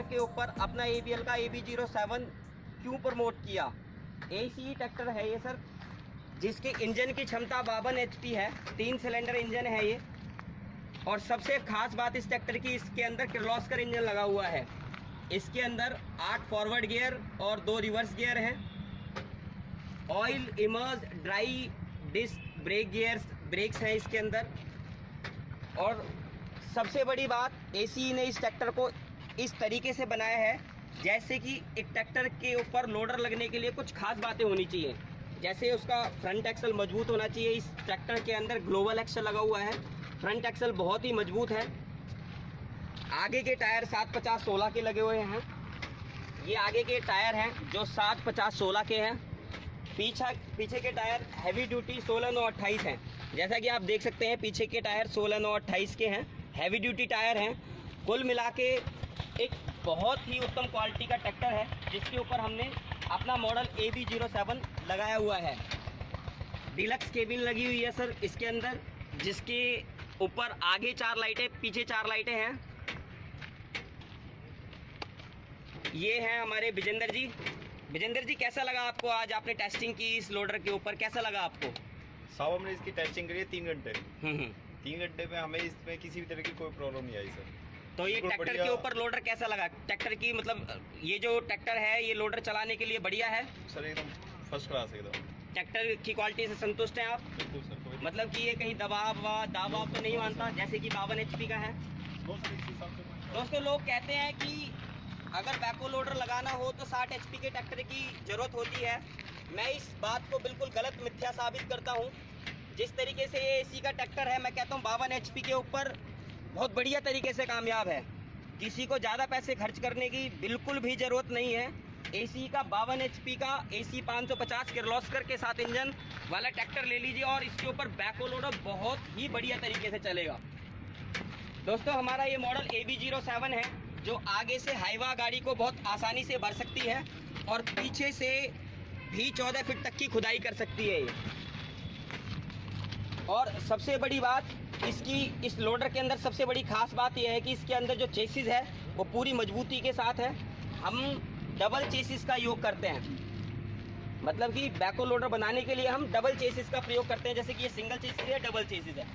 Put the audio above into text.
के ऊपर अपना ABL का AB07 क्यों प्रमोट किया। ACE ट्रैक्टर है ये सर, जिसके इंजन की क्षमता 52 HP है, 3 सिलेंडर इंजन है ये। और सबसे खास बात इस ट्रैक्टर की, इसके अंदर किर्लोस्कर इंजन लगा हुआ है। इसके अंदर 8 फॉरवर्ड गियर और 2 रिवर्स गियर हैं। Oil immersed dry disc brakes हैं इसके अंदर। और सबसे बड़ी बात, ACE ने इस ट्रैक्टर को इस तरीके से बनाया है जैसे कि एक ट्रैक्टर के ऊपर लोडर लगने के लिए कुछ खास बातें होनी चाहिए। जैसे उसका फ्रंट एक्सल मजबूत होना चाहिए। इस ट्रैक्टर के अंदर ग्लोबल एक्सल लगा हुआ है, फ्रंट एक्सल बहुत ही मजबूत है। आगे के टायर 750-16 के लगे हुए हैं। ये आगे के टायर हैं जो 750-16 के हैं। पीछे के टायर हैवी ड्यूटी 16-9-28 हैं। जैसा कि आप देख सकते हैं पीछे के टायर 16-9-28 के हैं, हैवी ड्यूटी टायर हैं। कुल मिला के एक बहुत ही उत्तम क्वालिटी का ट्रैक्टर है, जिसके ऊपर हमने अपना मॉडल AB07 लगाया हुआ है। डीलक्स केबिन लगी हुई है सर इसके अंदर, जिसके ऊपर आगे 4 लाइटें, पीछे 4 लाइटें हैं। ये हैं हमारे विजेंद्र जी। विजेंद्र जी, कैसा लगा आपको? आज आपने टेस्टिंग की इस लोडर के ऊपर, कैसा लगा आपको? साहब हमने इसकी टेस्टिंग करी है 3 घंटे। 3 घंटे में हमें इसमें किसी भी तरह की कोई प्रॉब्लम नहीं आई सर। तो ये ट्रैक्टर के ऊपर लोडर कैसा लगा? ट्रैक्टर की मतलब ये जो ट्रैक्टर है ये लोडर चलाने के लिए बढ़िया है सर, एकदम फर्स्ट क्लास एकदम। ट्रैक्टर की क्वालिटी से संतुष्ट हैं आप? बिल्कुल सर। मतलब कि ये कहीं दबाव तो नहीं मानता, जैसे कि 52 HP का है। दोस्तों, लोग कहते हैं कि अगर बैको लोडर लगाना हो तो 60 HP के ट्रैक्टर की ज़रूरत होती है। मैं इस बात को बिल्कुल गलत मिथ्या साबित करता हूँ। जिस तरीके से ये AC का ट्रैक्टर है, मैं कहता हूँ 52 HP के ऊपर बहुत बढ़िया तरीके से कामयाब है। किसी को ज़्यादा पैसे खर्च करने की बिल्कुल भी ज़रूरत नहीं है। ACE का 52 HP का AC 550 किर्लोस्कर के साथ इंजन वाला ट्रैक्टर ले लीजिए और इसके ऊपर बैको लोडर बहुत ही बढ़िया तरीके से चलेगा। दोस्तों, हमारा ये मॉडल AB07 है, जो आगे से हाईवा गाड़ी को बहुत आसानी से भर सकती है और पीछे से भी 14 फीट तक की खुदाई कर सकती है ये। और सबसे बड़ी बात इसकी, इस लोडर के अंदर सबसे बड़ी खास बात यह है कि इसके अंदर जो चेसिस है वो पूरी मजबूती के साथ है। हम डबल चेसिस का योग करते हैं, मतलब कि बैको लोडर बनाने के लिए हम डबल चेसिस का प्रयोग करते हैं। जैसे कि ये सिंगल चेसिस है, डबल चेसिस है।